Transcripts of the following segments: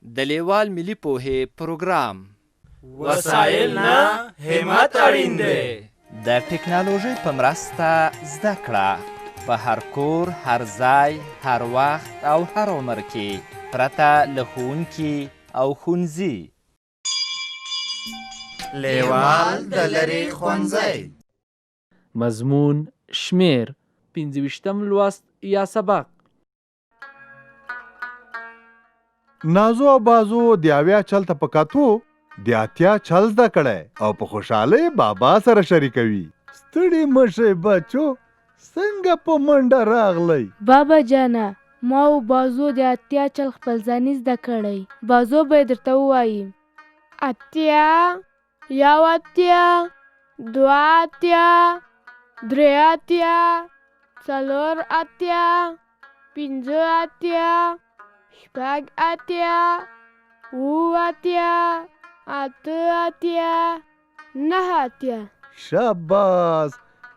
د لیوال ملي پوهې پروګرام. وسایل نه همت اړین دی. د ټکنالوژۍ په مرسته زده کړه په هر کور، هر ځای، هر وخت او هر عمر کې پرته له ښوونکي او ښوونځي. لیوال د لرې ښوونځی. مضمون شمیر 25 لوست یا سبق. نازو او بازو د اویا چل ته په کتو د اتیا چل زده کړی او په خوشحالۍ بابا سره شریکوي. ستړي مشئ بچو، څنګه په منډه راغلی؟ بابا جانا، ما او بازو د اتیا چل خپل ځاني زده کړی. بازو به یې درته ووایي: اتیا، یو اتیا، دوه اتیا، درې اتیا، څلور اتیا، پنځه اتیا، شپږ اتیا، اووه اتیا، اته اتیا، نهه اتیا. شاباس،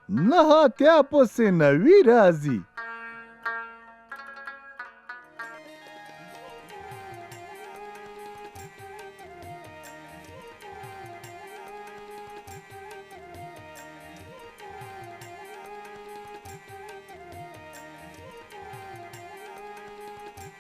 9 اتیا پسې 90 راځي.